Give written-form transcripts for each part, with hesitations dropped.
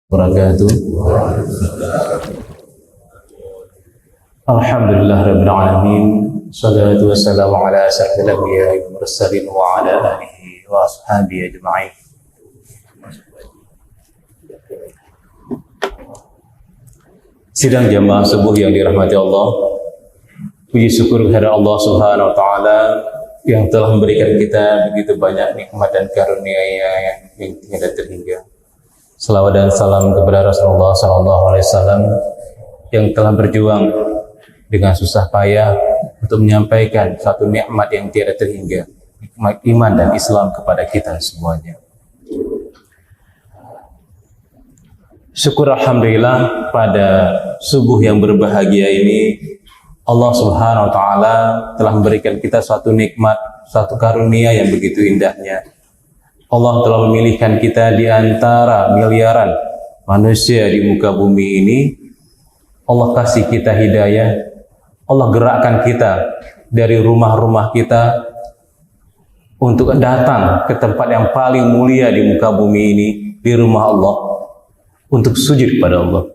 wabarakatuh. Alhamdulillah rabbil alamin. Salatu wassalamu ala asyrafil anbiya'i wal mursalin wa ala alihi wa ashabihi ajma'in. Sidang jamaah subuh yang dirahmati Allah, puji syukur kepada Allah Subhanahu wa taala yang telah memberikan kita begitu banyak nikmat dan karunia yang tidak terhingga. Selawat dan salam kepada Rasulullah SAW yang telah berjuang dengan susah payah untuk menyampaikan satu nikmat yang tiada terhingga, nikmat iman dan Islam kepada kita semuanya. Syukur alhamdulillah pada subuh yang berbahagia ini Allah Subhanahu wa taala telah memberikan kita suatu nikmat, suatu karunia yang begitu indahnya. Allah telah memilihkan kita di antara miliaran manusia di muka bumi ini. Allah kasih kita hidayah. Allah gerakkan kita dari rumah-rumah kita untuk datang ke tempat yang paling mulia di muka bumi ini, di rumah Allah, untuk sujud pada Allah.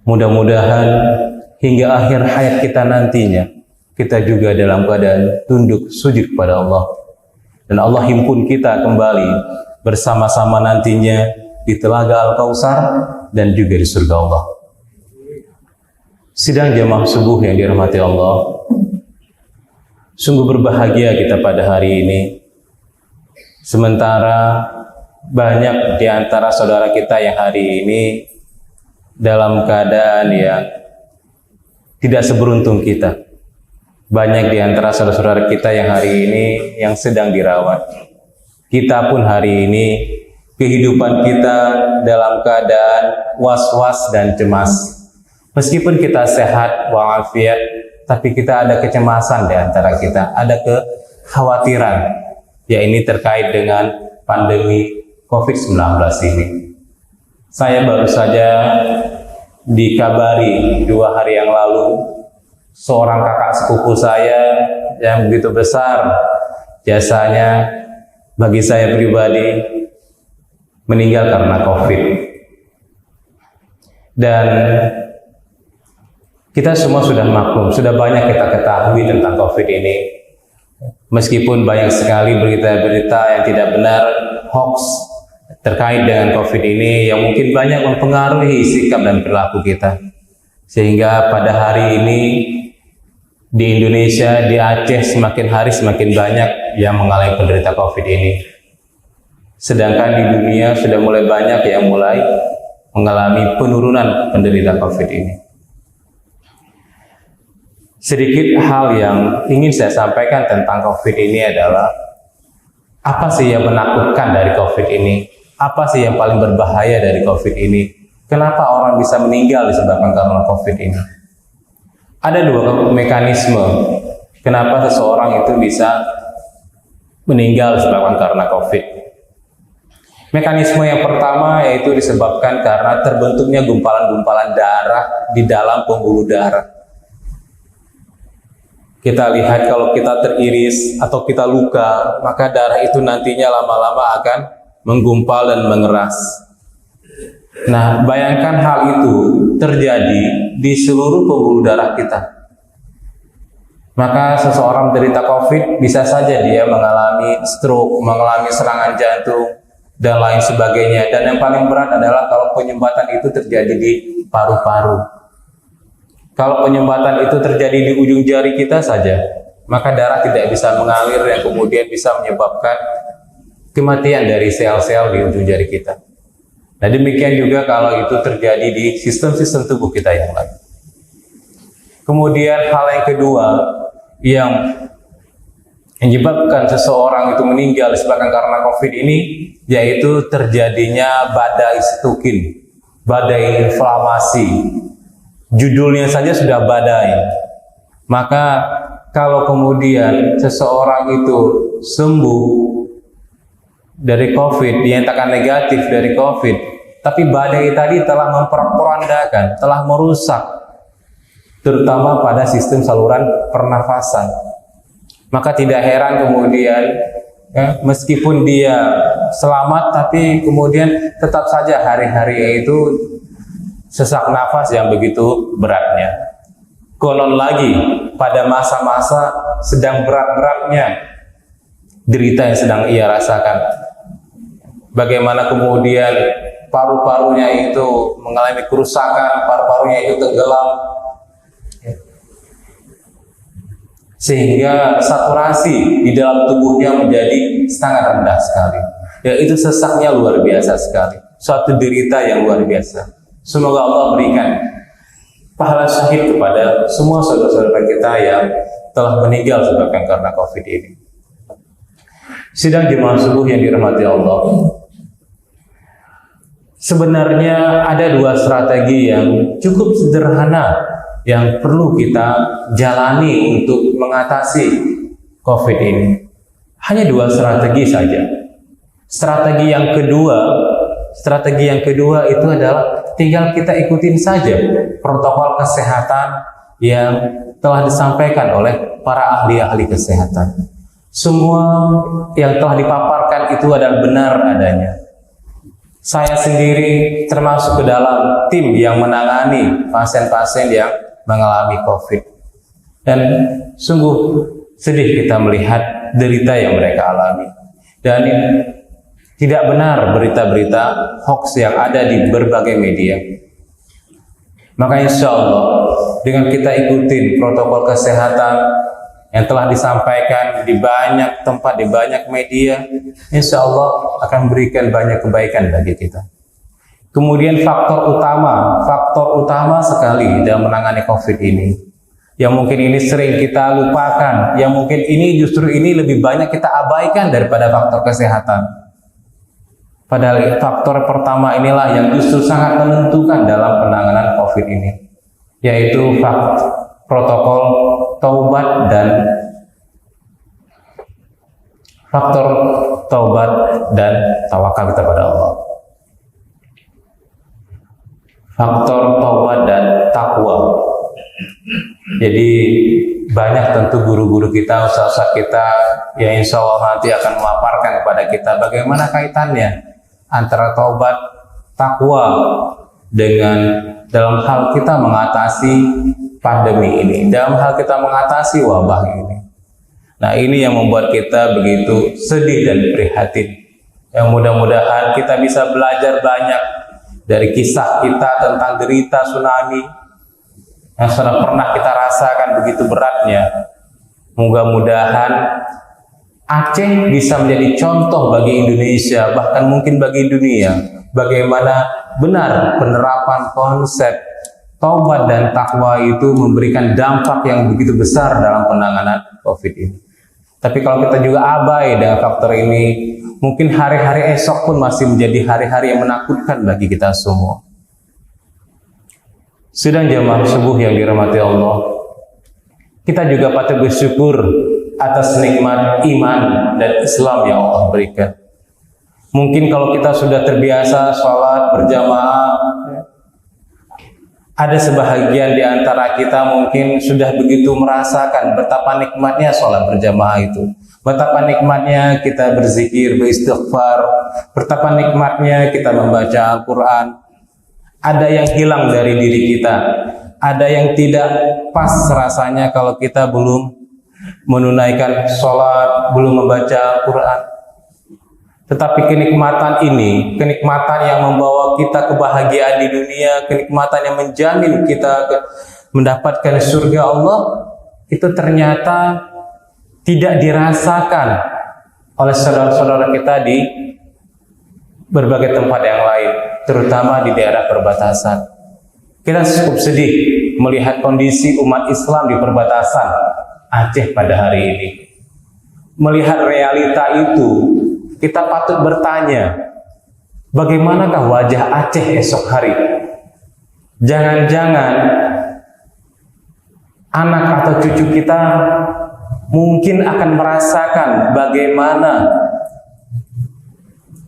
Mudah-mudahan hingga akhir hayat kita nantinya, kita juga dalam keadaan tunduk sujud kepada Allah. Dan Allah himpun kita kembali bersama-sama nantinya di Telaga Al-Kautsar dan juga di surga Allah. Sidang jamaah subuh yang dirahmati Allah, sungguh berbahagia kita pada hari ini. Sementara banyak di antara saudara kita yang hari ini dalam keadaan yang tidak seberuntung kita. Banyak di antara saudara-saudara kita yang hari ini yang sedang dirawat. Kita pun hari ini kehidupan kita dalam keadaan was-was dan cemas. Meskipun kita sehat walafiat, tapi kita ada kecemasan di antara kita, ada kekhawatiran. Ya, ini terkait dengan pandemi COVID-19 ini. Saya baru saja dikabari 2 hari yang lalu, seorang kakak sepupu saya yang begitu besar jasanya bagi saya pribadi meninggal karena COVID. Dan kita semua sudah maklum, sudah banyak kita ketahui tentang COVID ini. Meskipun banyak sekali berita-berita yang tidak benar, hoax terkait dengan COVID ini yang mungkin banyak mempengaruhi sikap dan perilaku kita. Sehingga pada hari ini di Indonesia, di Aceh semakin hari semakin banyak yang mengalami penderita COVID ini. Sedangkan di dunia sudah mulai banyak yang mulai mengalami penurunan penderita COVID ini. Sedikit hal yang ingin saya sampaikan tentang COVID ini adalah apa sih yang menakutkan dari COVID ini? Apa sih yang paling berbahaya dari COVID ini? Kenapa orang bisa meninggal disebabkan karena COVID ini? Ada 2 mekanisme kenapa seseorang itu bisa meninggal disebabkan karena COVID. Mekanisme yang pertama yaitu disebabkan karena terbentuknya gumpalan-gumpalan darah di dalam pembuluh darah. Kita lihat kalau kita teriris atau kita luka, maka darah itu nantinya lama-lama akan menggumpal dan mengeras. Nah, bayangkan hal itu terjadi di seluruh pembuluh darah kita. Maka seseorang menderita COVID bisa saja dia mengalami stroke, mengalami serangan jantung, dan lain sebagainya. Dan yang paling berat adalah kalau penyumbatan itu terjadi di paru-paru. Kalau penyumbatan itu terjadi di ujung jari kita saja, maka darah tidak bisa mengalir yang kemudian bisa menyebabkan kematian dari sel-sel di ujung jari kita. Nah, demikian juga kalau itu terjadi di sistem-sistem tubuh kita yang lain. Kemudian hal yang kedua yang menyebabkan seseorang itu meninggal disebabkan karena COVID ini, yaitu terjadinya badai sitokin, badai inflamasi. Judulnya saja sudah badai. Maka kalau kemudian seseorang itu sembuh dari COVID, dinyatakan negatif dari COVID, tapi badai tadi telah memporak-porandakan, telah merusak, terutama pada sistem saluran pernafasan. Maka tidak heran kemudian, meskipun dia selamat, tapi kemudian tetap saja hari-hari itu sesak nafas yang begitu beratnya. Konon lagi pada masa-masa sedang berat-beratnya derita yang sedang ia rasakan, bagaimana kemudian paru-parunya itu mengalami kerusakan, paru-parunya itu tenggelam, sehingga saturasi di dalam tubuhnya menjadi sangat rendah sekali. Ya, itu sesaknya luar biasa sekali, suatu derita yang luar biasa. Semoga Allah berikan pahala syahid kepada semua saudara-saudara kita yang telah meninggal disebabkan karena COVID ini. Sidang jemaah subuh yang dirahmati Allah, sebenarnya ada dua strategi yang cukup sederhana yang perlu kita jalani untuk mengatasi COVID ini. Hanya dua strategi saja. Strategi yang kedua itu adalah tinggal kita ikutin saja protokol kesehatan yang telah disampaikan oleh para ahli-ahli kesehatan. Semua yang telah dipaparkan itu adalah benar adanya. Saya sendiri termasuk ke dalam tim yang menangani pasien-pasien yang mengalami COVID. Dan sungguh sedih kita melihat derita yang mereka alami. Dan tidak benar berita-berita hoax yang ada di berbagai media. Maka insya Allah dengan kita ikutin protokol kesehatan yang telah disampaikan di banyak tempat, di banyak media, insya Allah akan memberikan banyak kebaikan bagi kita. Kemudian faktor utama sekali dalam menangani COVID ini, yang mungkin ini sering kita lupakan, yang mungkin ini justru ini lebih banyak kita abaikan daripada faktor kesehatan. Padahal faktor pertama inilah yang justru sangat menentukan dalam penanganan COVID ini, yaitu protokol taubat dan faktor taubat dan tawakal kita pada Allah. Faktor taubat dan takwa. Jadi banyak tentu guru-guru kita, ustaz-ustaz kita yang insya Allah nanti akan memaparkan kepada kita bagaimana kaitannya antara taubat, takwa dengan dalam hal kita mengatasi pandemi ini, dalam hal kita mengatasi wabah ini. Nah, ini yang membuat kita begitu sedih dan prihatin. Yang mudah-mudahan kita bisa belajar banyak dari kisah kita tentang derita tsunami yang sudah pernah kita rasakan begitu beratnya. Mudah-mudahan Aceh bisa menjadi contoh bagi Indonesia, bahkan mungkin bagi dunia, bagaimana benar penerapan konsep taubat dan takwa itu memberikan dampak yang begitu besar dalam penanganan COVID ini. Tapi kalau kita juga abai dengan faktor ini, mungkin hari-hari esok pun masih menjadi hari-hari yang menakutkan bagi kita semua. Sidang jamaah subuh yang dirahmati Allah, kita juga patut bersyukur atas nikmat iman dan Islam yang Allah berikan. Mungkin kalau kita sudah terbiasa sholat berjamaah, ada sebahagian di antara kita mungkin sudah begitu merasakan betapa nikmatnya sholat berjamaah itu, betapa nikmatnya kita berzikir, beristighfar, betapa nikmatnya kita membaca Al-Quran. Ada yang hilang dari diri kita, ada yang tidak pas rasanya kalau kita belum menunaikan sholat, belum membaca Al-Quran. Tetapi kenikmatan ini, kenikmatan yang membawa kita kebahagiaan di dunia, kenikmatan yang menjamin kita mendapatkan surga Allah, itu ternyata tidak dirasakan oleh saudara-saudara kita di berbagai tempat yang lain, terutama di daerah perbatasan. Kita cukup sedih melihat kondisi umat Islam di perbatasan Aceh pada hari ini. Melihat realita itu, kita patut bertanya, bagaimanakah wajah Aceh esok hari? Jangan-jangan anak atau cucu kita mungkin akan merasakan bagaimana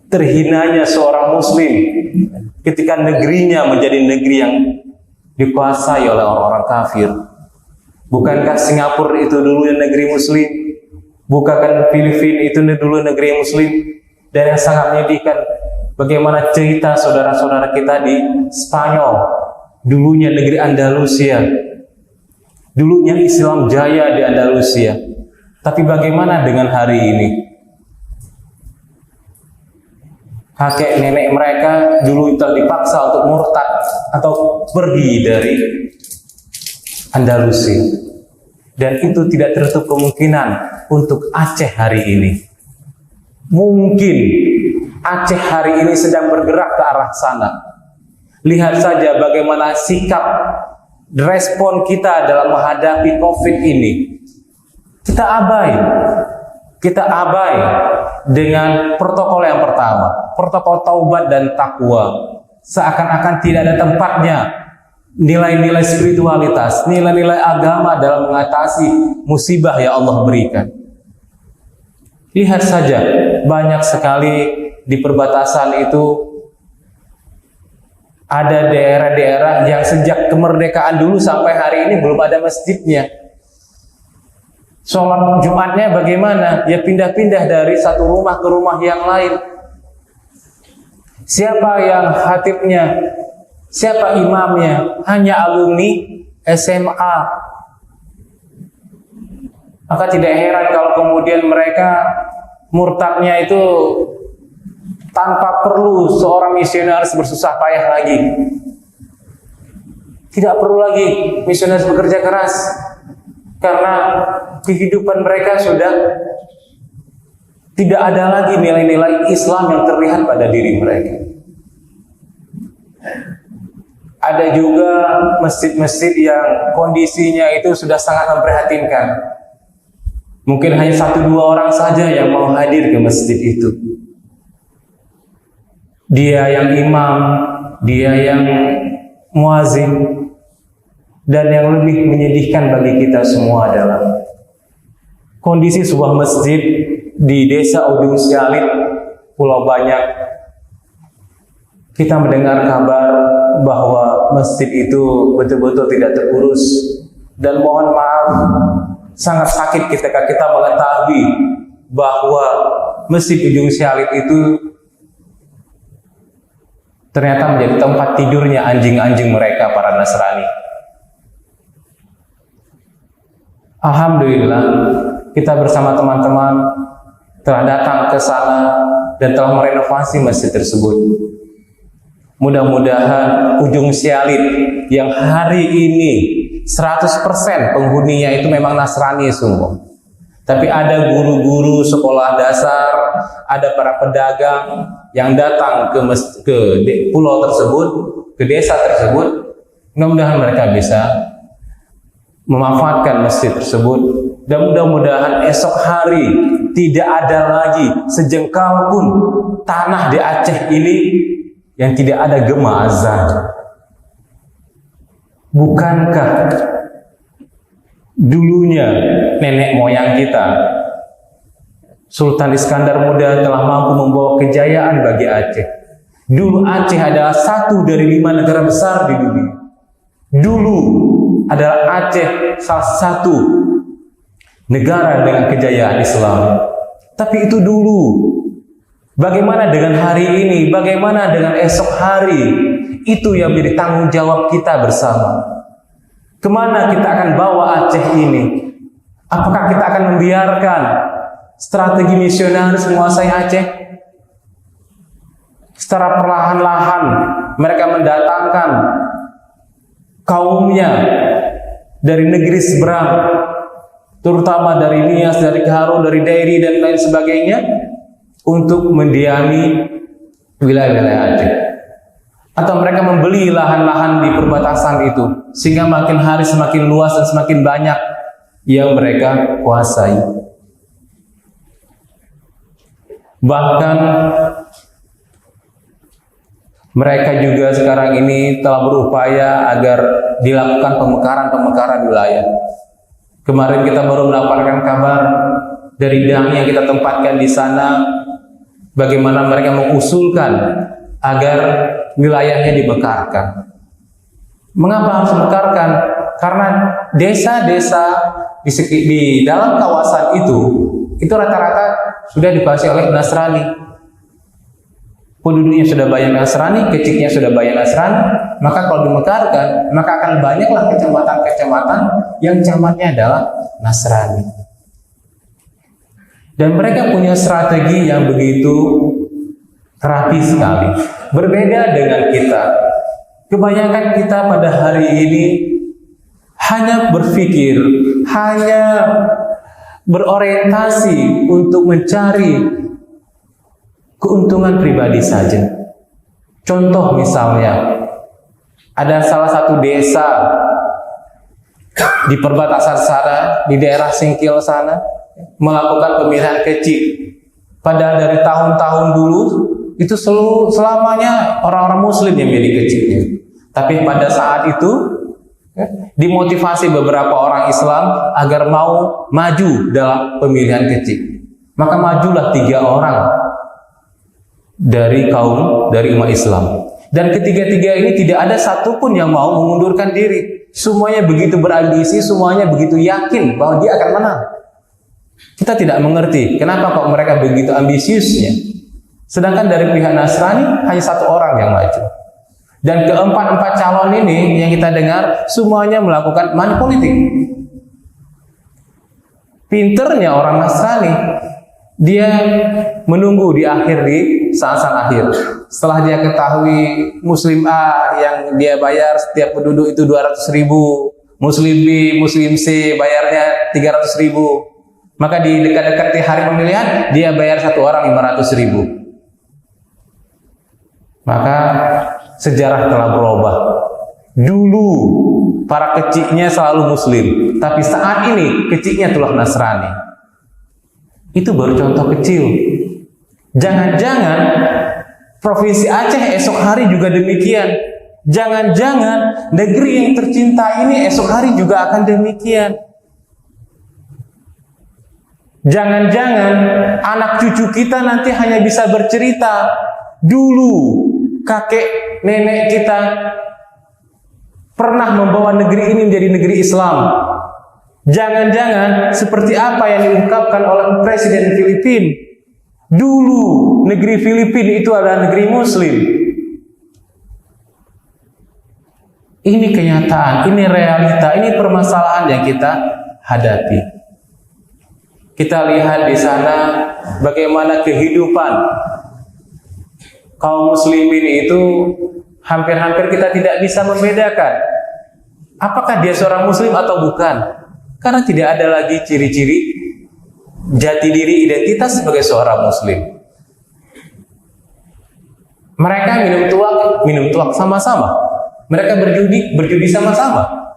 terhinanya seorang muslim ketika negerinya menjadi negeri yang dikuasai oleh orang-orang kafir. Bukankah Singapura itu dulu negeri muslim? Bukankah Filipina itu dulu negeri muslim? Dan yang sangat menyedihkan, bagaimana cerita saudara-saudara kita di Spanyol, dulunya negeri Andalusia, dulunya Islam jaya di Andalusia. Tapi bagaimana dengan hari ini? Kakek nenek mereka dulu telah dipaksa untuk murtad atau pergi dari Andalusia. Dan itu tidak tertutup kemungkinan untuk Aceh hari ini. Mungkin Aceh hari ini sedang bergerak ke arah sana. Lihat saja bagaimana sikap respon kita dalam menghadapi COVID ini. Kita abai dengan protokol yang pertama, protokol taubat dan takwa. Seakan-akan tidak ada tempatnya nilai-nilai spiritualitas, nilai-nilai agama dalam mengatasi musibah yang Allah berikan. Lihat saja, banyak sekali di perbatasan itu ada daerah-daerah yang sejak kemerdekaan dulu sampai hari ini belum ada masjidnya. Sholat Jumatnya bagaimana? Ya pindah-pindah dari satu rumah ke rumah yang lain. Siapa yang khatibnya? Siapa imamnya? Hanya alumni SMA. Maka tidak heran kalau kemudian mereka murtadnya itu tanpa perlu seorang misionaris bersusah payah lagi. Tidak perlu lagi misionaris bekerja keras, karena kehidupan mereka sudah tidak ada lagi nilai-nilai Islam yang terlihat pada diri mereka. Ada juga masjid-masjid yang kondisinya itu sudah sangat memprihatinkan. Mungkin hanya 1-2 orang saja yang mau hadir ke masjid itu. Dia yang imam, dia yang muazin. Dan yang lebih menyedihkan bagi kita semua adalah kondisi sebuah masjid di desa Ujung Sialit, Pulau Banyak. Kita mendengar kabar bahwa masjid itu betul-betul tidak terurus. Dan mohon maaf, sangat sakit ketika kita mengetahui bahwa Masjid Ujung Sialit itu ternyata menjadi tempat tidurnya anjing-anjing mereka, para Nasrani. Alhamdulillah, kita bersama teman-teman telah datang ke sana dan telah merenovasi masjid tersebut. Mudah-mudahan Ujung Sialit yang hari ini 100% penghuninya itu memang Nasrani semua. Tapi ada guru-guru sekolah dasar, ada para pedagang yang datang ke pulau tersebut, ke desa tersebut. Mudah-mudahan mereka bisa memanfaatkan masjid tersebut, dan mudah-mudahan esok hari tidak ada lagi sejengkal pun tanah di Aceh ini yang tidak ada gema azan. Bukankah dulunya nenek moyang kita, Sultan Iskandar Muda, telah mampu membawa kejayaan bagi Aceh? Dulu Aceh adalah satu dari 5 negara besar di dunia. Dulu adalah Aceh salah satu negara dengan kejayaan Islam. Tapi itu dulu. Bagaimana dengan hari ini? Bagaimana dengan esok hari? Itu yang menjadi tanggung jawab kita bersama. Kemana kita akan bawa Aceh ini? Apakah kita akan membiarkan strategi misionaris menguasai Aceh? Secara perlahan-lahan mereka mendatangkan kaumnya dari negeri seberang, terutama dari Nias, dari Karo, dari Dairi dan lain sebagainya, untuk mendiami wilayah-wilayah Aceh. Atau mereka membeli lahan-lahan di perbatasan itu, sehingga makin hari semakin luas dan semakin banyak yang mereka kuasai. Bahkan mereka juga sekarang ini telah berupaya agar dilakukan pemekaran wilayah. Kemarin kita baru mendapatkan kabar dari dai yang kita tempatkan di sana, bagaimana mereka mengusulkan agar wilayahnya dibekarkan. Mengapa harus dibekarkan? Karena desa-desa di dalam kawasan itu rata-rata sudah dikuasai oleh Nasrani. penduduknya sudah banyak Nasrani, keciknya sudah banyak Nasrani, maka kalau dimekarkan, maka akan banyaklah kecamatan-kecamatan yang camatnya adalah Nasrani. Dan mereka punya strategi yang begitu rapi sekali. Berbeda dengan kita. Kebanyakan kita pada hari ini hanya berpikir, hanya berorientasi untuk mencari keuntungan pribadi saja. Contoh misalnya, ada salah satu desa di perbatasan sana, di daerah Singkil sana, melakukan pemilihan kecil. Padahal dari tahun-tahun dulu, itu selamanya orang-orang Muslim yang milih kecilnya. Tapi pada saat itu, dimotivasi beberapa orang Islam agar mau maju dalam pemilihan kecil. Maka majulah 3 orang dari umat Islam. Dan ketiga-tiga ini tidak ada satupun yang mau mengundurkan diri. Semuanya begitu berambisi, semuanya begitu yakin bahwa dia akan menang. Kita tidak mengerti kenapa kok mereka begitu ambisiusnya. Sedangkan dari pihak Nasrani hanya 1 orang yang maju. Dan keempat-empat calon ini yang kita dengar semuanya melakukan money politik. Pinternya orang Nasrani, dia menunggu di saat-saat akhir. Setelah dia ketahui Muslim A yang dia bayar setiap penduduk itu 200.000, Muslim B, Muslim C bayarnya 300.000. Maka di dekat-dekat hari pemilihan dia bayar 1 orang 500.000. Maka sejarah telah berubah. Dulu para keciknya selalu Muslim, tapi saat ini keciknya telah Nasrani. Itu baru contoh kecil. Jangan-jangan Provinsi Aceh esok hari juga demikian. Jangan-jangan negeri yang tercinta ini esok hari juga akan demikian. Jangan-jangan anak cucu kita nanti hanya bisa bercerita, dulu kakek nenek kita pernah membawa negeri ini menjadi negeri Islam. Jangan-jangan seperti apa yang diungkapkan oleh Presiden Filipina, dulu negeri Filipina itu adalah negeri Muslim. Ini kenyataan, ini realita, ini permasalahan yang kita hadapi. Kita lihat di sana bagaimana kehidupan kaum muslimin itu hampir-hampir kita tidak bisa membedakan apakah dia seorang muslim atau bukan, karena tidak ada lagi ciri-ciri jati diri identitas sebagai seorang muslim. Mereka minum tuak sama-sama, mereka berjudi sama-sama,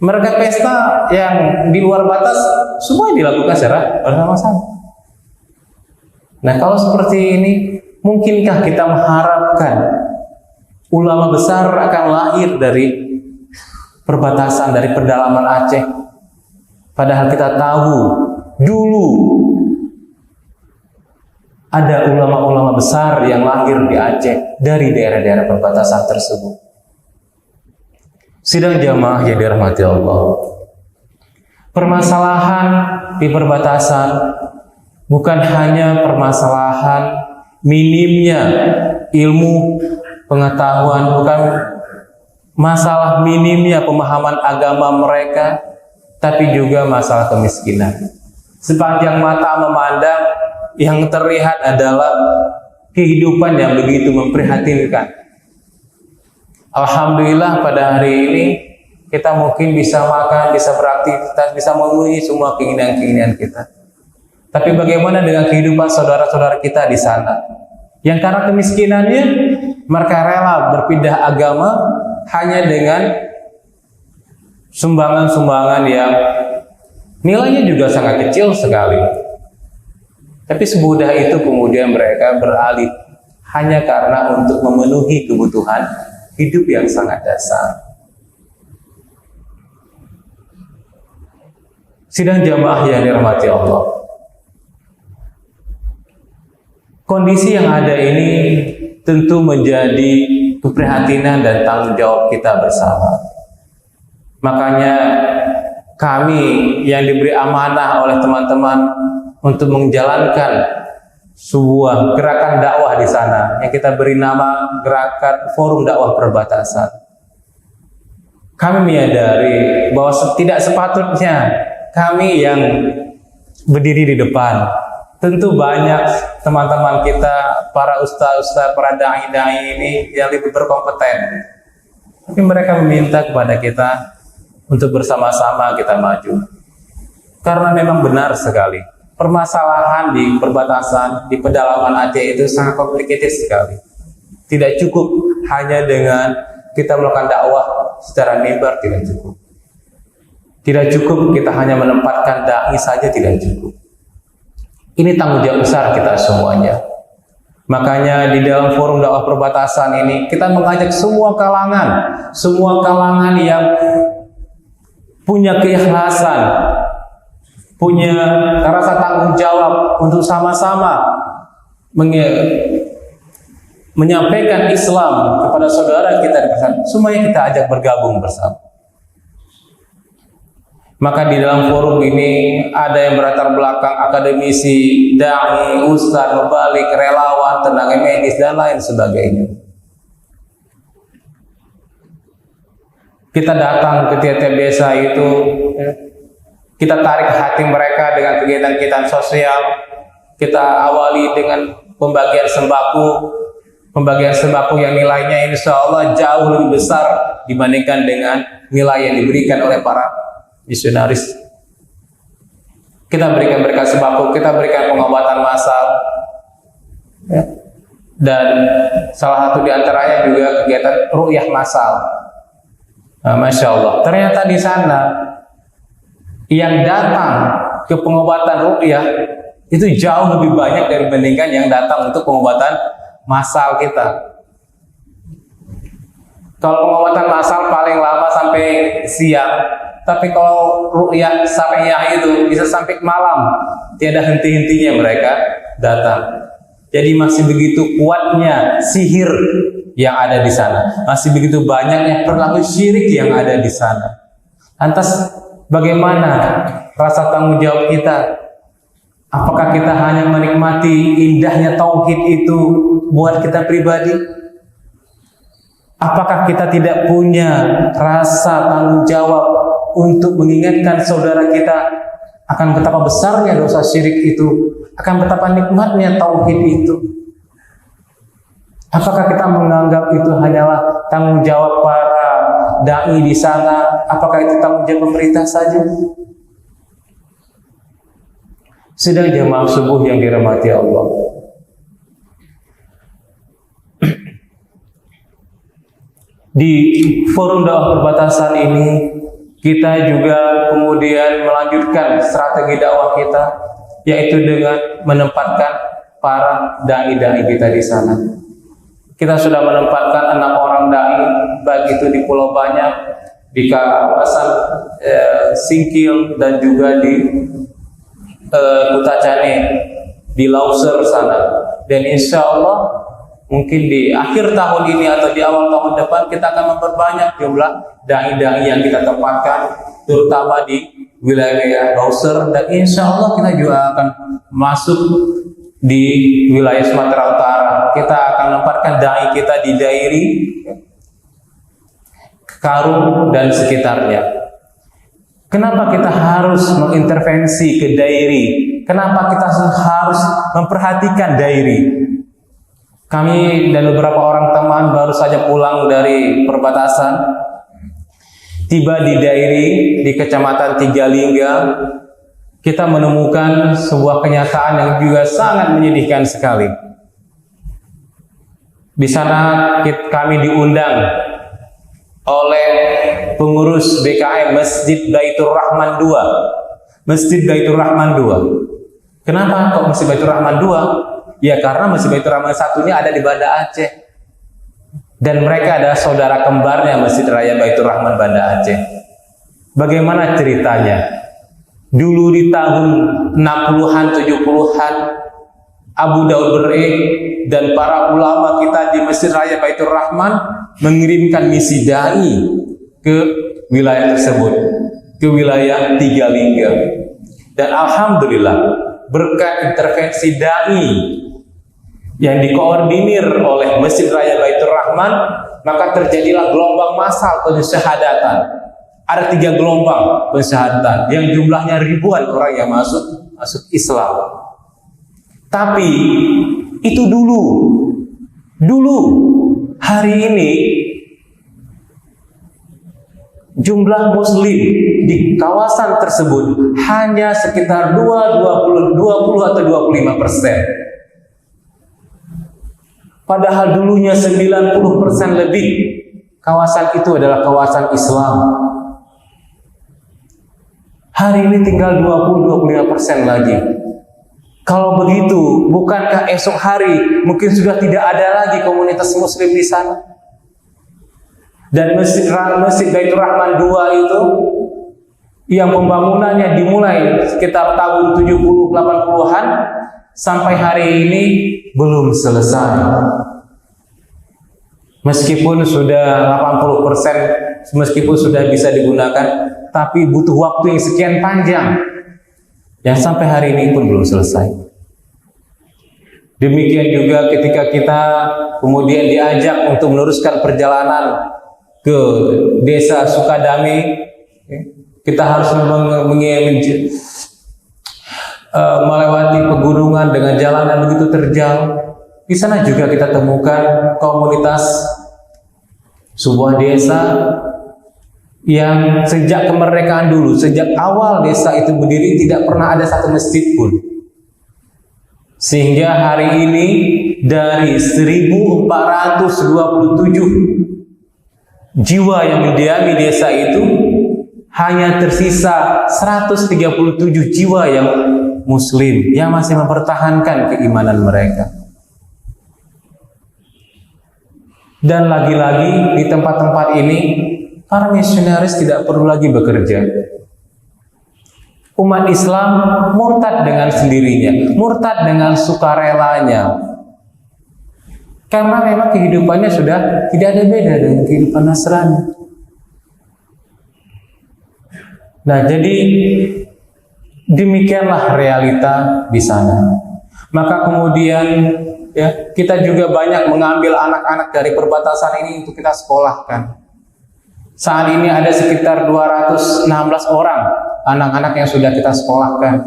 mereka pesta yang di luar batas semua dilakukan secara bersama-sama. Nah, kalau seperti ini, mungkinkah kita mengharapkan ulama besar akan lahir dari perbatasan, dari pedalaman Aceh? Padahal kita tahu dulu ada ulama-ulama besar yang lahir di Aceh dari daerah-daerah perbatasan tersebut. Sidang jamaah yang dirahmati Allah, permasalahan di perbatasan bukan hanya permasalahan minimnya ilmu pengetahuan, bukan masalah minimnya pemahaman agama mereka, tapi juga masalah kemiskinan. Sepanjang mata memandang, yang terlihat adalah kehidupan yang begitu memprihatinkan. Alhamdulillah pada hari ini kita mungkin bisa makan, bisa beraktivitas, bisa memenuhi semua keinginan-keinginan kita. Tapi bagaimana dengan kehidupan saudara-saudara kita di sana? Yang karena kemiskinannya, mereka rela berpindah agama hanya dengan sumbangan-sumbangan yang nilainya juga sangat kecil sekali. Tapi semudah itu kemudian mereka beralih hanya karena untuk memenuhi kebutuhan hidup yang sangat dasar. Sidang jamaah yang dirahmati Allah, kondisi yang ada ini tentu menjadi keprihatinan dan tanggung jawab kita bersama. Makanya kami yang diberi amanah oleh teman-teman untuk menjalankan sebuah gerakan dakwah di sana yang kita beri nama Gerakan Forum Dakwah Perbatasan. Kami menyadari bahwa tidak sepatutnya kami yang berdiri di depan. Tentu banyak teman-teman kita, para ustaz-ustaz, para dai-dai ini yang lebih berkompeten. Tapi mereka meminta kepada kita untuk bersama-sama kita maju. Karena memang benar sekali, permasalahan di perbatasan, di pedalaman Aceh itu sangat complicated sekali. Tidak cukup hanya dengan kita melakukan dakwah secara mimbar, tidak cukup. Tidak cukup kita hanya menempatkan dai saja, tidak cukup. Ini tanggung jawab besar kita semuanya. Makanya di dalam forum dakwah perbatasan ini kita mengajak semua kalangan yang punya keikhlasan, punya rasa tanggung jawab untuk sama-sama menyampaikan Islam kepada saudara kita di sana. Semuanya kita ajak bergabung bersama. Maka di dalam forum ini ada yang berlatar belakang akademisi, dai, ustaz, mubalik, relawan, tenaga medis dan lain sebagainya. Kita datang ke tiap-tiap desa itu, kita tarik hati mereka dengan kegiatan-kegiatan sosial. Kita awali dengan pembagian sembako yang nilainya insya Allah jauh lebih besar dibandingkan dengan nilai yang diberikan oleh para misionaris. Kita berikan mereka sembako, kita berikan pengobatan massal, ya. Dan salah satu diantaranya juga kegiatan ru'yah massal. Nah, Masya Allah, ternyata di sana yang datang ke pengobatan ru'yah itu jauh lebih banyak dibandingkan yang datang untuk pengobatan massal kita. Kalau pengobatan massal paling lama sampai siang, tapi kalau ru'yah syariah itu bisa sampai malam, tiada henti-hentinya mereka datang. Jadi masih begitu kuatnya sihir yang ada di sana, masih begitu banyaknya perilaku syirik yang ada di sana. Lantas bagaimana rasa tanggung jawab kita? Apakah kita hanya menikmati indahnya tauhid itu buat kita pribadi? Apakah kita tidak punya rasa tanggung jawab untuk mengingatkan saudara kita akan betapa besarnya dosa syirik itu, akan betapa nikmatnya tauhid itu? Apakah kita menganggap itu hanyalah tanggung jawab para dai di sana? Apakah itu tanggung jawab pemerintah saja? Sedang jamaah subuh yang dirahmati Allah, di forum dakwah perbatasan ini kita juga kemudian melanjutkan strategi dakwah kita, yaitu dengan menempatkan para dai-dai kita di sana. Kita sudah menempatkan 6 orang dai, baik itu di Pulau Banyak, di kawasan Singkil, dan juga di Kutacane, di Lauser sana. Dan insya Allah mungkin di akhir tahun ini atau di awal tahun depan kita akan memperbanyak jumlah dai-dai yang kita tempatkan, terutama di wilayah Lauser, dan insya Allah kita juga akan masuk di wilayah Sumatera Utara. Kita akan menempatkan dai kita di Dairi, Karung dan sekitarnya. Kenapa kita harus mengintervensi ke Dairi? Kenapa kita harus memperhatikan Dairi? Kami dan beberapa orang teman baru saja pulang dari perbatasan, tiba di Dairi, di Kecamatan Tigalingga. Kita menemukan sebuah kenyataan yang juga sangat menyedihkan sekali. Di sana kami diundang oleh pengurus BKM Masjid Baitur Rahman 2. Masjid Baitur Rahman 2. Kenapa kok Masjid Baitur Rahman 2? Ya karena Masjid Baitur Rahman 1 ini ada di Banda Aceh. Dan mereka adalah saudara kembarnya Masjid Raya Baitur Rahman Banda Aceh. Bagaimana ceritanya? Dulu di tahun 60-an, 70-an, Abu Daud Ber'e dan para ulama kita di Masjid Raya Baitur Rahman mengirimkan misi dai ke wilayah tersebut, ke wilayah Tigalingga. Dan alhamdulillah berkat intervensi dai yang dikoordinir oleh Masjid Raya Baitur Rahman, maka terjadilah gelombang massal pensyahadatan. Ada 3 gelombang pensyahadatan yang jumlahnya ribuan orang yang masuk Islam. Tapi itu dulu hari ini jumlah muslim di kawasan tersebut hanya sekitar 20 atau 25%. Padahal dulunya 90% lebih kawasan itu adalah kawasan Islam. Hari ini tinggal 20-25% lagi. Kalau begitu, bukankah esok hari mungkin sudah tidak ada lagi komunitas muslim di sana? Dan Masjid Baitur Rahman 2 itu yang pembangunannya dimulai sekitar tahun 70-80-an sampai hari ini belum selesai. Meskipun sudah 80%, meskipun sudah bisa digunakan, tapi butuh waktu yang sekian panjang yang sampai hari ini pun belum selesai. Demikian juga ketika kita kemudian diajak untuk meneruskan perjalanan ke desa Sukadame, kita harus melewati pegunungan dengan jalanan begitu terjal. Di sana juga kita temukan komunitas sebuah desa yang sejak kemerdekaan dulu, sejak awal desa itu berdiri tidak pernah ada satu masjid pun. Sehingga hari ini dari 1427 jiwa yang mendiami desa itu hanya tersisa 137 jiwa yang muslim yang masih mempertahankan keimanan mereka. Dan lagi-lagi di tempat-tempat ini para misionaris tidak perlu lagi bekerja. Umat Islam murtad dengan sendirinya, murtad dengan sukarelanya. Karena memang kehidupannya sudah tidak ada beda dengan kehidupan Nasrani. Nah, jadi demikianlah realita di sana. Maka kemudian ya, kita juga banyak mengambil anak-anak dari perbatasan ini untuk kita sekolahkan. Saat ini ada sekitar 216 orang anak-anak yang sudah kita sekolahkan.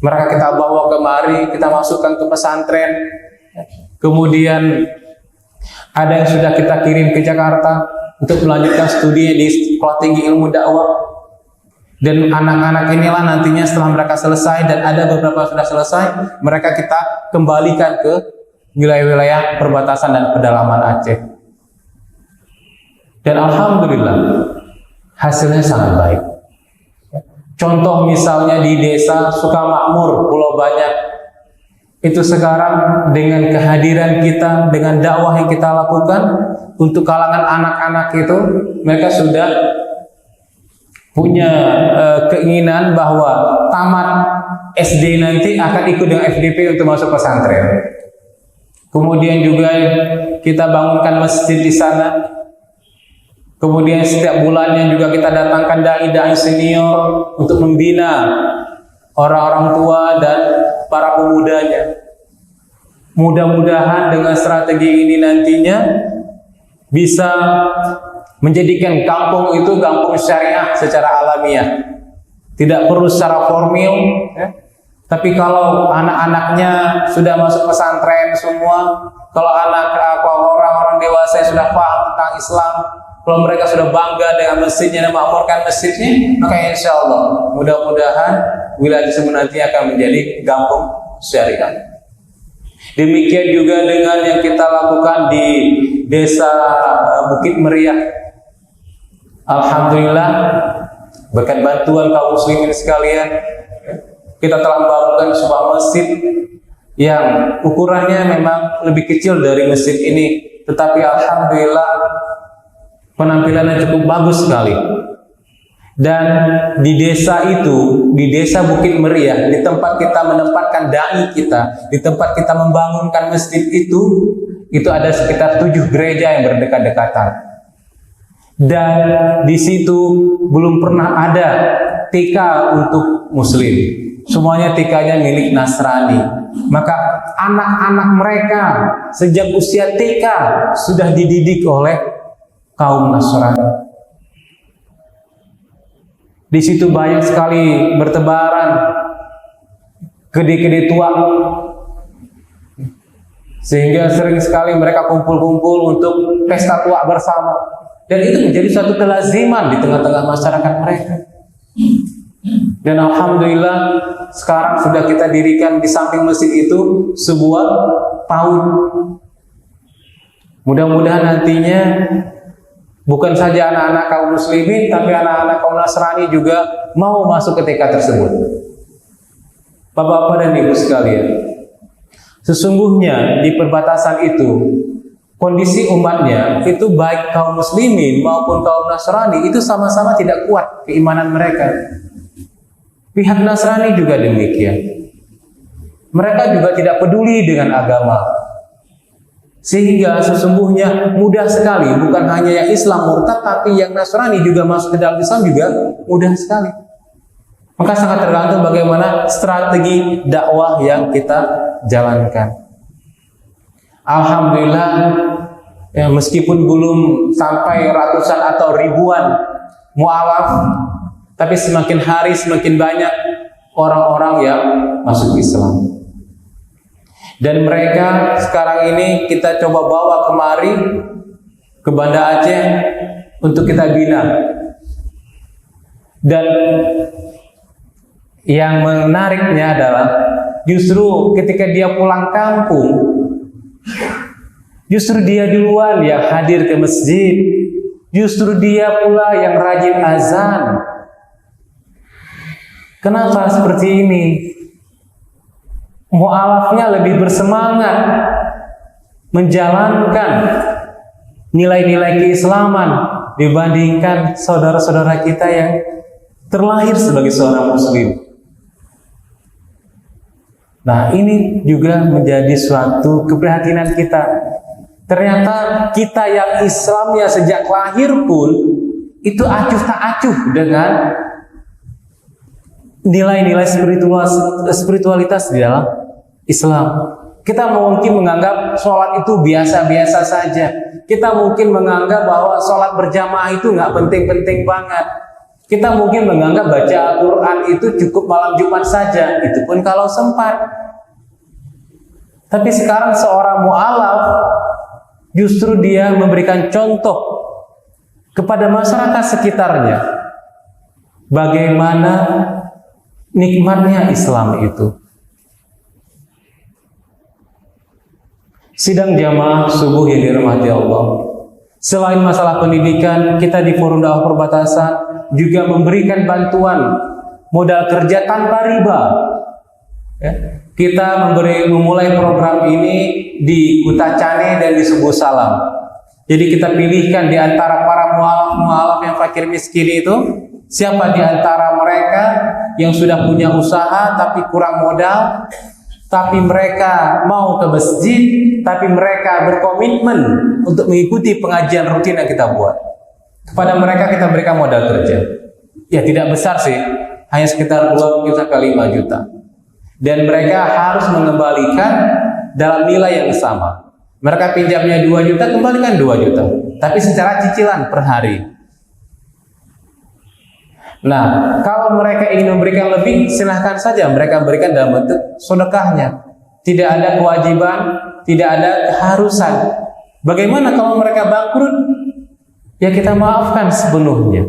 Mereka kita bawa kemari, kita masukkan ke pesantren. Kemudian ada yang sudah kita kirim ke Jakarta untuk melanjutkan studi di Sekolah Tinggi Ilmu Dakwah. Dan anak-anak inilah nantinya setelah mereka selesai, dan ada beberapa sudah selesai, mereka kita kembalikan ke wilayah-wilayah perbatasan dan pedalaman Aceh. Dan alhamdulillah hasilnya sangat baik. Contoh misalnya di desa Sukamakmur, Pulau Banyak, itu sekarang dengan kehadiran kita, dengan dakwah yang kita lakukan untuk kalangan anak-anak itu, mereka sudah punya keinginan bahwa tamat SD nanti akan ikut dengan FDP untuk masuk pesantren. Kemudian juga kita bangunkan masjid di sana. Kemudian setiap bulannya juga kita datangkan dai-dai senior untuk membina orang-orang tua dan para pemudanya. Mudah-mudahan dengan strategi ini nantinya bisa menjadikan kampung itu kampung syariah secara alamiah. Tidak perlu secara formil, ya. Tapi kalau anak-anaknya sudah masuk pesantren semua, kalau orang-orang dewasa yang sudah paham tentang Islam, kalau mereka sudah bangga dengan masjidnya dan makmurkan masjidnya, maka insya Allah mudah-mudahan wilayah tersebut nanti akan menjadi kampung syariah. Demikian juga dengan yang kita lakukan di desa Bukit Meriah. Alhamdulillah berkat bantuan kaum muslimin sekalian, kita telah membangun sebuah masjid yang ukurannya memang lebih kecil dari masjid ini, tetapi alhamdulillah penampilannya cukup bagus sekali. Dan di desa itu, di desa Bukit Meriah, di tempat kita menempatkan dai kita, di tempat kita membangunkan masjid itu ada sekitar 7 gereja yang berdekat-dekatan. Dan di situ belum pernah ada TK untuk muslim. semuanya TK-nya milik Nasrani. Maka anak-anak mereka sejak usia TK sudah dididik oleh kaum Nasrani. Di situ banyak sekali bertebaran gede-gede tua, sehingga sering sekali mereka kumpul-kumpul untuk pesta tua bersama, dan itu menjadi suatu kelaziman di tengah-tengah masyarakat mereka. Dan alhamdulillah sekarang sudah kita dirikan di samping masjid itu sebuah PAUD. Mudah-mudahan nantinya bukan saja anak-anak kaum muslimin, tapi anak-anak kaum Nasrani juga mau masuk ke TK tersebut. Bapak-bapak dan ibu sekalian, sesungguhnya di perbatasan itu kondisi umatnya itu baik kaum muslimin maupun kaum Nasrani itu sama-sama tidak kuat keimanan mereka. Pihak Nasrani juga demikian. Mereka juga tidak peduli dengan agama. Sehingga sesungguhnya mudah sekali, bukan hanya yang Islam murtad, tapi yang Nasrani juga masuk ke dalam Islam juga mudah sekali. Maka sangat tergantung bagaimana strategi dakwah yang kita jalankan. Alhamdulillah, ya, meskipun belum sampai ratusan atau ribuan mu'alaf, tapi semakin hari semakin banyak orang-orang yang masuk Islam. Dan mereka sekarang ini kita coba bawa kemari ke Banda Aceh untuk kita bina. Dan yang menariknya adalah justru ketika dia pulang kampung, justru dia duluan yang hadir ke masjid, justru dia pula yang rajin azan. Kenapa seperti ini? Mu'alafnya lebih bersemangat menjalankan nilai-nilai keislaman dibandingkan saudara-saudara kita yang terlahir sebagai seorang muslim. Nah, ini juga menjadi suatu keprihatinan kita. Ternyata kita yang Islamnya sejak lahir pun itu acuh tak acuh dengan nilai-nilai spiritualitas di dalam Islam. Kita mungkin menganggap sholat itu biasa-biasa saja. Kita mungkin menganggap bahwa sholat berjamaah itu nggak penting-penting banget. Kita mungkin menganggap baca Al-Quran itu cukup malam Jumat saja. Itu pun kalau sempat. Tapi sekarang seorang mu'alaf justru dia memberikan contoh kepada masyarakat sekitarnya bagaimana nikmatnya Islam itu. Sidang jamaah subuh yang dirahmati Allah. Selain masalah pendidikan, kita di Forum Dakwah Perbatasan juga memberikan bantuan modal kerja tanpa riba. Ya. Kita memulai program ini di Kuta Cane dan di Subuh Salam. Jadi kita pilihkan di antara para mu'alaf yang fakir miskin itu, siapa di antara mereka yang sudah punya usaha tapi kurang modal, tapi mereka mau ke masjid, tapi mereka berkomitmen untuk mengikuti pengajian rutin yang kita buat. Kepada mereka kita berikan modal kerja. Ya tidak besar sih, hanya sekitar 2 juta ke 5 juta. Dan mereka harus mengembalikan dalam nilai yang sama. Mereka pinjamnya 2 juta, kembalikan 2 juta. Tapi secara cicilan per hari. Nah, kalau mereka ingin memberikan lebih, silahkan saja mereka berikan dalam bentuk sedekahnya. Tidak ada kewajiban, tidak ada keharusan. Bagaimana kalau mereka bangkrut? Ya kita maafkan sepenuhnya.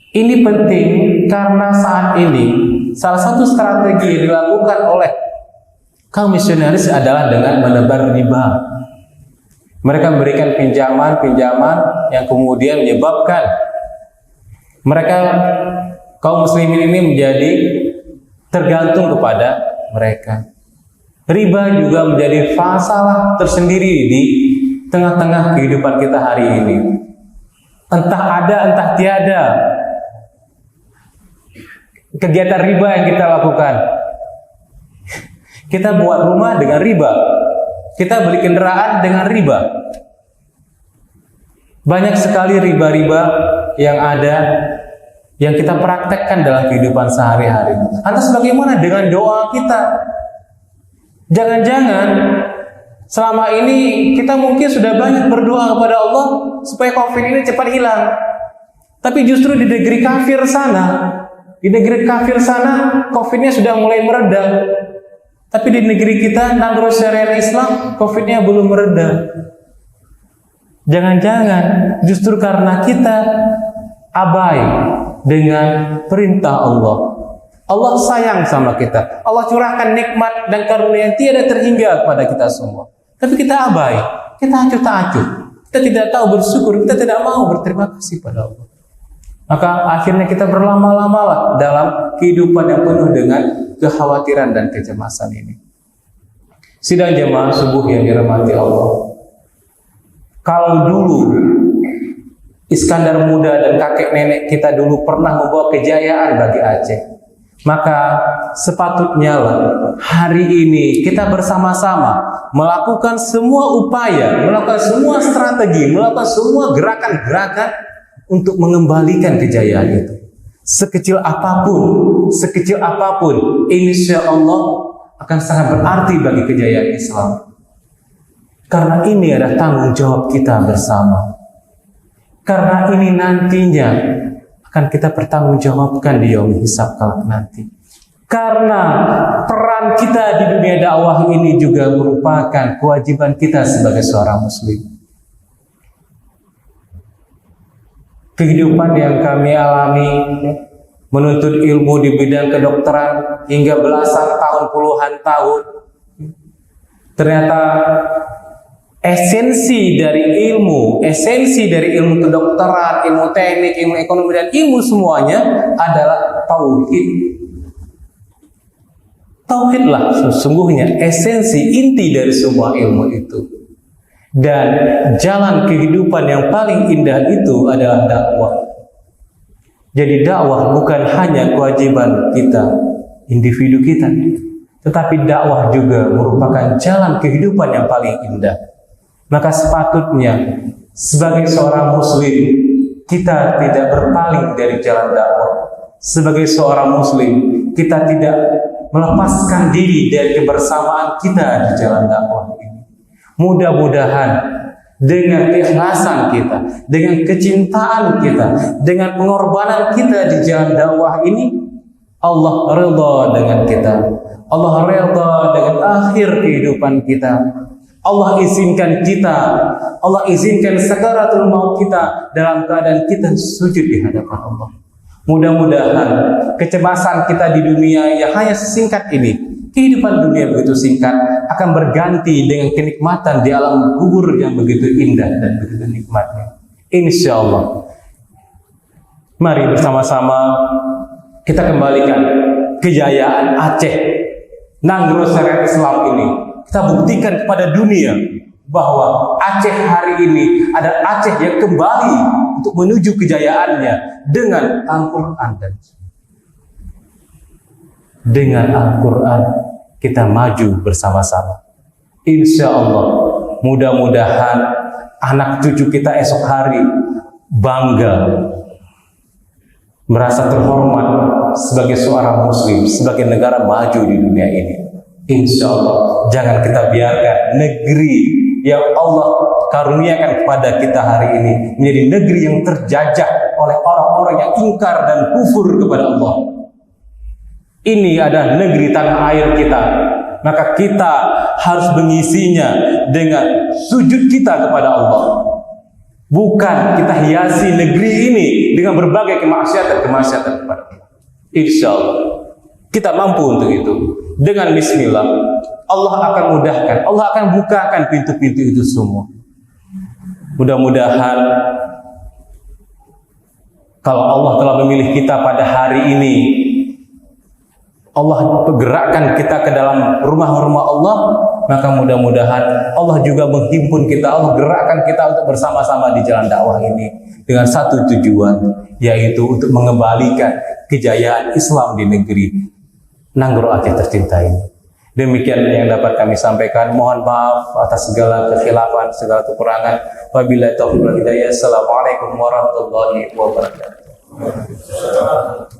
Ini penting karena saat ini salah satu strategi yang dilakukan oleh kaum misionaris adalah dengan menebar riba. Mereka memberikan pinjaman-pinjaman yang kemudian menyebabkan mereka kaum muslimin ini menjadi tergantung kepada mereka. Riba juga menjadi masalah tersendiri di tengah-tengah kehidupan kita hari ini. Entah ada, entah tiada kegiatan riba yang kita lakukan. Kita buat rumah dengan riba. Kita beli kendaraan dengan riba. Banyak sekali riba-riba yang ada yang kita praktekkan dalam kehidupan sehari-hari. Lantas bagaimana dengan doa kita? Jangan-jangan selama ini kita mungkin sudah banyak berdoa kepada Allah supaya COVID ini cepat hilang. Tapi justru di negeri kafir sana, COVID-nya sudah mulai mereda. Tapi di negeri kita, Nagro Syariah Islam, COVID-nya belum mereda. Jangan-jangan justru karena kita abai dengan perintah Allah. Allah sayang sama kita. Allah curahkan nikmat dan karunia yang tiada terhingga kepada kita semua. Tapi kita abai, kita acuh tak acuh. Kita tidak tahu bersyukur, kita tidak mau berterima kasih pada Allah. Maka akhirnya kita berlama-lama dalam kehidupan yang penuh dengan kekhawatiran dan kecemasan ini. Sidang jemaah subuh yang dirahmati Allah. Kalau dulu Iskandar Muda dan kakek nenek kita dulu pernah membawa kejayaan bagi Aceh, maka sepatutnya hari ini kita bersama-sama melakukan semua upaya, melakukan semua strategi, melakukan semua gerakan-gerakan untuk mengembalikan kejayaan itu. Sekecil apapun, insya Allah akan sangat berarti bagi kejayaan Islam. Karena ini adalah tanggung jawab kita bersama. Karena ini nantinya akan kita pertanggungjawabkan di yaumul hisab kelak nanti. Karena peran kita di dunia dakwah ini juga merupakan kewajiban kita sebagai seorang muslim. Kehidupan yang kami alami menuntut ilmu di bidang kedokteran hingga belasan tahun, puluhan tahun, ternyata esensi dari ilmu kedokteran, ilmu teknik, ilmu ekonomi, dan ilmu semuanya adalah tauhid. Tauhidlah sesungguhnya esensi inti dari semua ilmu itu. Dan jalan kehidupan yang paling indah itu adalah dakwah. Jadi dakwah bukan hanya kewajiban kita, individu kita, tetapi dakwah juga merupakan jalan kehidupan yang paling indah. Maka sepatutnya sebagai seorang muslim kita tidak berpaling dari jalan dakwah. Sebagai seorang muslim kita tidak melepaskan diri dari kebersamaan kita di jalan dakwah ini. Mudah-mudahan dengan keikhlasan kita, dengan kecintaan kita, dengan pengorbanan kita di jalan dakwah ini, Allah redha dengan kita. Allah redha dengan akhir kehidupan kita. Allah izinkan sakaratul maut kita dalam keadaan kita sujud di hadapan Allah. Mudah-mudahan kecemasan kita di dunia yang hanya sesingkat ini, kehidupan dunia begitu singkat, akan berganti dengan kenikmatan di alam kubur yang begitu indah dan begitu nikmatnya. Insya Allah. Mari bersama-sama kita kembalikan kejayaan Aceh, Nagro Syariah Islam ini. Kita buktikan kepada dunia bahwa Aceh hari ini adalah Aceh yang kembali untuk menuju kejayaannya dengan Al-Quran dan dengan Al-Quran kita maju bersama-sama. Insya Allah, mudah-mudahan anak cucu kita esok hari bangga, merasa terhormat sebagai seorang muslim, sebagai negara maju di dunia ini. Insya Allah, jangan kita biarkan negeri yang Allah karuniakan kepada kita hari ini menjadi negeri yang terjajah oleh orang-orang yang ingkar dan kufur kepada Allah. Ini adalah negeri tanah air kita, maka kita harus mengisinya dengan sujud kita kepada Allah. Bukan kita hiasi negeri ini dengan berbagai kemaksiatan kepada Allah. Insya Allah kita mampu untuk itu. Dengan bismillah, Allah akan mudahkan, Allah akan bukakan pintu-pintu itu semua. Mudah-mudahan kalau Allah telah memilih kita pada hari ini, Allah gerakkan kita ke dalam rumah-rumah Allah, maka mudah-mudahan Allah juga menghimpun kita, Allah gerakkan kita untuk bersama-sama di jalan dakwah ini dengan satu tujuan, yaitu untuk mengembalikan kejayaan Islam di negeri Nagro Aceh tercinta ini. Demikian yang dapat kami sampaikan. Mohon maaf atas segala kekhilafan, segala kekurangan. Wabillahi taufiq wal hidayah. Assalamualaikum warahmatullahi wabarakatuh. Waalaikumsalam.